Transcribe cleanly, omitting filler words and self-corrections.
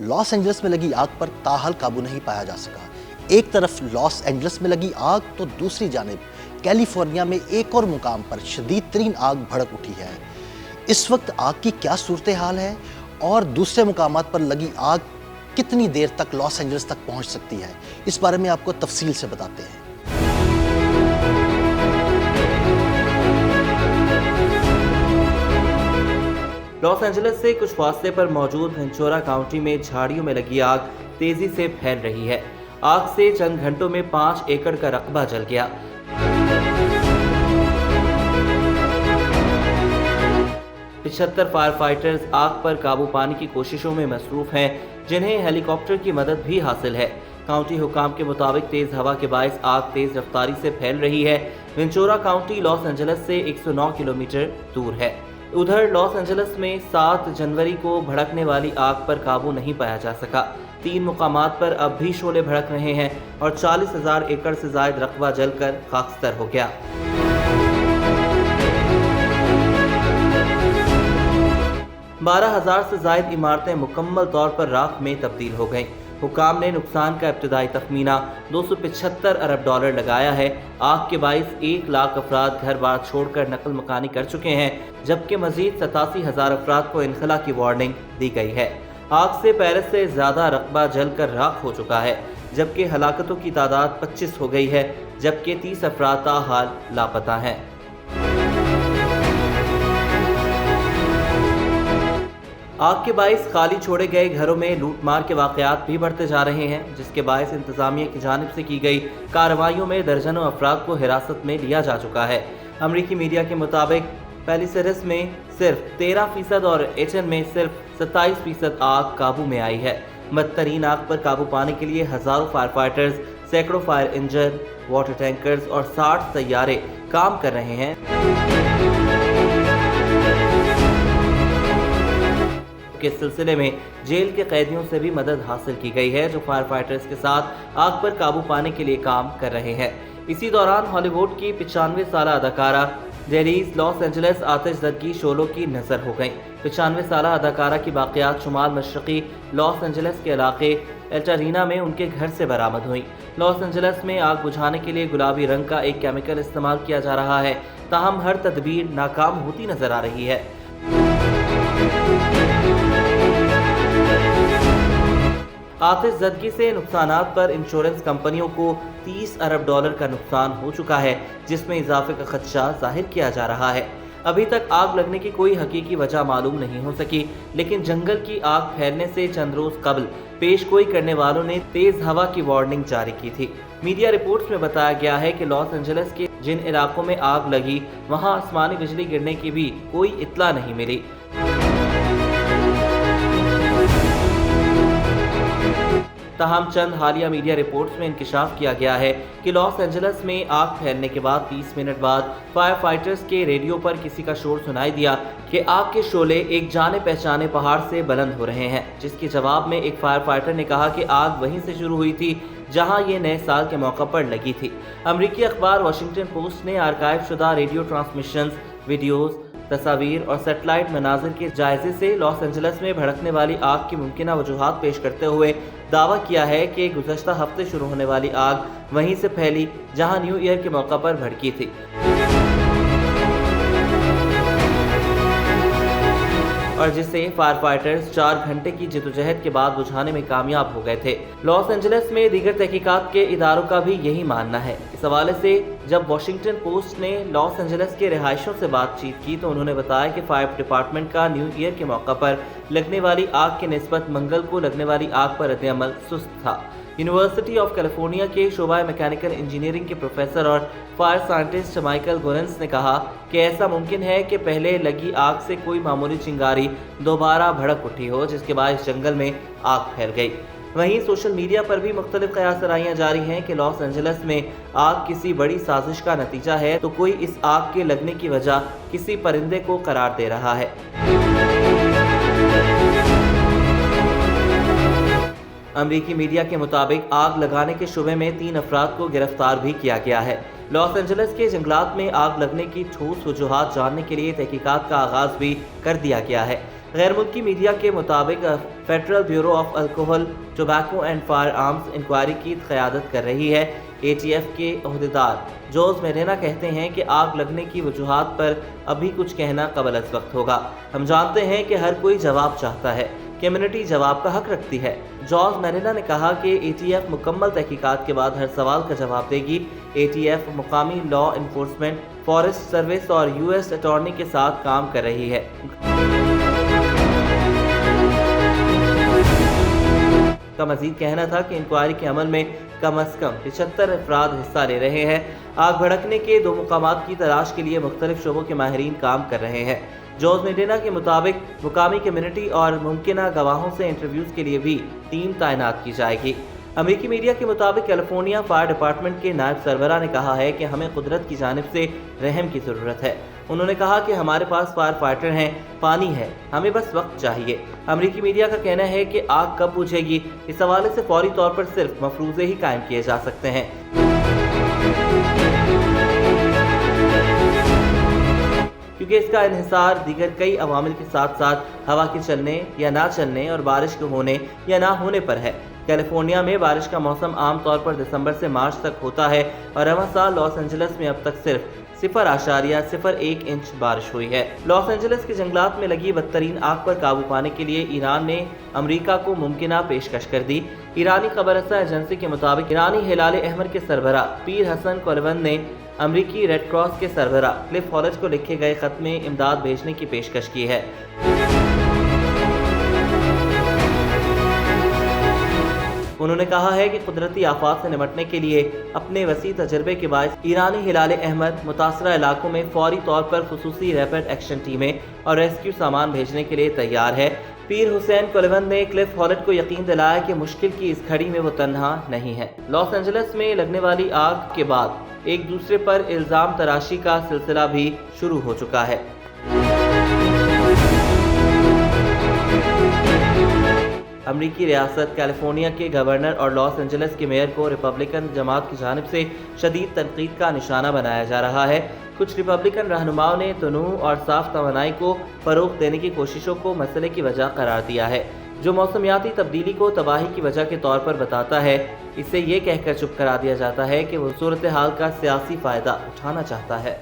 Los Angeles में लगी आग पर ताहाल काबू नहीं पाया जा सका। एक तरफ लॉस एंजल्स में लगी आग तो दूसरी जानिब कैलिफोर्निया में एक और मुकाम पर शदीद तरीन आग भड़क उठी है। इस वक्त आग की क्या सूरत हाल है और दूसरे मुकामात पर लगी आग कितनी देर तक लॉस एंजल्स तक पहुंच सकती है, इस बारे में आपको तफसील से बताते हैं। लॉस एंजल्स से कुछ फासले पर मौजूद वेंचुरा काउंटी में झाड़ियों में लगी आग तेजी से फैल रही है। आग से चंद घंटों में 5 एकड़ का रकबा जल गया। पिछहत्तर फायर फाइटर्स आग पर काबू पाने की कोशिशों में मसरूफ हैं, जिन्हें हेलीकॉप्टर की मदद भी हासिल है। काउंटी हुकाम के मुताबिक तेज हवा के बायस आग तेज रफ्तारी से फैल रही है। वेंचुरा काउंटी लॉस एंजल्स से 109 किलोमीटर दूर है। उधर लॉस एंजल्स में 7 जनवरी को भड़कने वाली आग पर काबू नहीं पाया जा सका। 3 मुकामात पर अब भी शोले भड़क रहे हैं और 40,000 एकड़ से जायद रकबा जलकर खाकस्तर हो गया। बारह 12,000 से जायद इमारतें मुकम्मल तौर पर राख में तब्दील हो गईं। हुकाम ने नुकसान का इब्तदाई तखमीना $275 अरब लगाया है। आग के बाइस 1 लाख अफराद घर बार छोड़कर नकल मकानी कर चुके हैं, जबकि मजीद 87,000 अफराद को इनखला की वार्निंग दी गई है। आग से पहले से ज्यादा रकबा जलकर राख हो चुका है, जबकि हलाकतों की तादाद 25 हो गई है, जबकि 30 अफराद ताहाल लापता हैं। आग के बाइस खाली छोड़े गए घरों में लूटमार के वाकयात भी बढ़ते जा रहे हैं, जिसके बाइस इंतजामिया की जानिब से की गई कार्रवाइयों में दर्जनों अफराद को हिरासत में लिया जा चुका है। अमरीकी मीडिया के मुताबिक पैलिसेरस में सिर्फ 13% और एचएन में सिर्फ 27% आग काबू में आई है। बदतरीन आग पर काबू पाने के लिए हजारों फायर फाइटर्स, सैकड़ों फायर इंजन, वाटर टैंकर्स और 60 तैयारे काम कर रहे हैं। के सिलसिले में जेल के कैदियों से भी मदद हासिल की गई है, जो फायर फाइटर्स के साथ आग पर काबू पाने के लिए काम कर रहे हैं। इसी दौरान हॉलीवुड की 95 साल अदाकारा डेलीज लॉस एंजल्स आतिशज़दगी शोलों की नजर हो गईं। 95 साल अदाकारा की बाक़ियात शुमाल मशरक़ी लॉस एंजल्स के इलाके एल्टारीना में उनके घर से बरामद हुई। लॉस एंजल्स में आग बुझाने के लिए गुलाबी रंग का एक केमिकल इस्तेमाल किया जा रहा है, ताहम हर तदबीर नाकाम होती नजर आ रही है। आतिशज़दगी से नुकसानात पर इंश्योरेंस कंपनियों को $30 अरब का नुकसान हो चुका है, जिसमें इजाफे का खदशा जाहिर किया जा रहा है। अभी तक आग लगने की कोई हकीकी वजह मालूम नहीं हो सकी, लेकिन जंगल की आग फैलने से चंद रोज कबल पेशगोई करने वालों ने तेज हवा की वार्निंग जारी की थी। मीडिया रिपोर्ट्स में बताया गया है कि लॉस एंजल्स के जिन इलाकों में आग लगी, वहां आसमानी बिजली गिरने की भी कोई इत्तला नहीं मिली। ताहम चंद हालिया मीडिया रिपोर्ट्स में इंकशाफ किया गया है कि लॉस एंजल्स में आग फैलने के बाद 30 मिनट बाद फायर फाइटर्स के रेडियो पर किसी का शोर सुनाई दिया कि आग के शोले एक जाने पहचाने पहाड़ से बुलंद हो रहे हैं, जिसके जवाब में एक फायर फाइटर ने कहा कि आग वहीं से शुरू हुई थी जहां ये नए साल के मौका पर लगी थी। अमरीकी अखबार वाशिंगटन पोस्ट ने आर्काइव शुदा रेडियो ट्रांसमिशंस, वीडियोज, तस्वीर और सेटेलाइट मनाजिर के जायजे से लॉस एंजल्स में भड़कने वाली आग की मुमकिन वजूहात पेश करते हुए दावा किया है कि गुज़श्ता हफ्ते शुरू होने वाली आग वहीं से फैली जहां न्यू ईयर के मौका पर भड़की थी। और जिसे फायर फाइटर्स 4 घंटे की जद्दोजहद के बाद बुझाने में कामयाब हो गए थे। लॉस एंजल्स में दीगर तहकीकात के इदारों का भी यही मानना है। इस हवाले से जब वाशिंगटन पोस्ट ने लॉस एंजल्स के रिहायशों से बातचीत की तो उन्होंने बताया कि फायर डिपार्टमेंट का न्यू ईयर के मौका पर लगने वाली आग के निस्बत मंगल को लगने वाली आग पर रद्द-ए-अमल सुस्त था। यूनिवर्सिटी ऑफ कैलिफोर्निया के शोबा मैकेनिकल इंजीनियरिंग के प्रोफेसर और फायर साइंटिस्ट माइकल गोरेंस ने कहा कि ऐसा मुमकिन है कि पहले लगी आग से कोई मामूली चिंगारी दोबारा भड़क उठी हो, जिसके बाद इस जंगल में आग फैल गई। वहीं सोशल मीडिया पर भी मुख्तलिफ क़यासराइयाँ जारी हैं कि लॉस एंजल्स में आग किसी बड़ी साजिश का नतीजा है, तो कोई इस आग के लगने की वजह किसी परिंदे को करार दे रहा है। अमरीकी मीडिया के मुताबिक आग लगाने के शुबे में 3 अफराद को गिरफ्तार भी किया गया है। लॉस एंजल्स के जंगलात में आग लगने की ठोस वजूहात जानने के लिए तहकीकात का आगाज भी कर दिया गया है। غیر ملکی میڈیا کے مطابق federal bureau of alcohol, tobacco and firearms enquiry کی قیادت کر رہی ہے۔ ATF کے عہدیدار جوز میرینا کہتے ہیں کہ آگ لگنے کی وجوہات پر ابھی کچھ کہنا قبل از وقت ہوگا۔ ہم جانتے ہیں کہ ہر کوئی جواب چاہتا ہے، کمیونٹی جواب کا حق رکھتی ہے۔ جوز میرینا نے کہا کہ ATF مکمل تحقیقات کے بعد ہر سوال کا جواب دے گی۔ ATF مقامی لا انفورسمنٹ، فارسٹ سروس اور US اٹارنی کے ساتھ کام کر رہی ہے۔ کا مزید کہنا تھا کہ انکوائری کے عمل میں کم از کم 75 افراد حصہ لے رہے ہیں۔ آگ بھڑکنے کے 2 مقامات کی تلاش کے لیے مختلف شعبوں کے ماہرین کام کر رہے ہیں۔ جوز میڈینا کے مطابق مقامی کمیونٹی اور ممکنہ گواہوں سے انٹرویوز کے لیے بھی ٹیم تعینات کی جائے گی۔ امریکی میڈیا کے مطابق کیلیفورنیا فائر ڈپارٹمنٹ کے نائب سربراہ نے کہا ہے کہ ہمیں قدرت کی جانب سے رحم کی ضرورت ہے۔ انہوں نے کہا کہ ہمارے پاس فائر فائٹر ہیں، پانی ہے، ہمیں بس وقت چاہیے۔ امریکی میڈیا کا کہنا ہے کہ آگ کب بجھے گی، اس حوالے سے فوری طور پر صرف مفروضے ہی قائم کیے جا سکتے ہیں۔ کیونکہ اس کا انحصار دیگر کئی عوامل کے ساتھ ساتھ ہوا کے چلنے یا نہ چلنے اور بارش کے ہونے یا نہ ہونے پر ہے۔ کیلیفورنیا میں بارش کا موسم عام طور پر دسمبر سے مارچ تک ہوتا ہے اور رواں سال لاس اینجلس میں اب تک صرف 0.01 انچ بارش ہوئی ہے۔ لاس اینجلس کے جنگلات میں لگی بدترین آگ پر قابو پانے کے لیے ایران نے امریکہ کو ممکنہ پیشکش کر دی۔ ایرانی خبر رساں ایجنسی کے مطابق ایرانی ہلال احمر کے سربراہ پیر حسن کولون نے امریکی ریڈ کراس کے سربراہ کلف ہالٹ کو لکھے گئے خط میں امداد بھیجنے کی پیشکش کی ہے۔ انہوں نے کہا ہے کہ قدرتی آفات سے نمٹنے کے لیے اپنے وسیع تجربے کے باعث ایرانی ہلال احمر متاثرہ علاقوں میں فوری طور پر خصوصی ریپڈ ایکشن ٹیمیں اور ریسکیو سامان بھیجنے کے لیے تیار ہے۔ پیر حسین کولون نے کلف ہالٹ کو یقین دلایا کہ مشکل کی اس گھڑی میں وہ تنہا نہیں ہے۔ لاس اینجلس میں لگنے والی آگ کے بعد ایک دوسرے پر الزام تراشی کا سلسلہ بھی شروع ہو چکا ہے۔ امریکی ریاست کیلیفورنیا کے گورنر اور لاس اینجلس کے میئر کو ریپبلکن جماعت کی جانب سے شدید تنقید کا نشانہ بنایا جا رہا ہے۔ کچھ ریپبلکن رہنماؤں نے تنوع اور صاف توانائی کو فروغ دینے کی کوششوں کو مسئلے کی وجہ قرار دیا ہے، جو موسمیاتی تبدیلی کو تباہی کی وجہ کے طور پر بتاتا ہے۔ اسے یہ کہہ کر چپ کرا دیا جاتا ہے کہ وہ صورتحال کا سیاسی فائدہ اٹھانا چاہتا ہے۔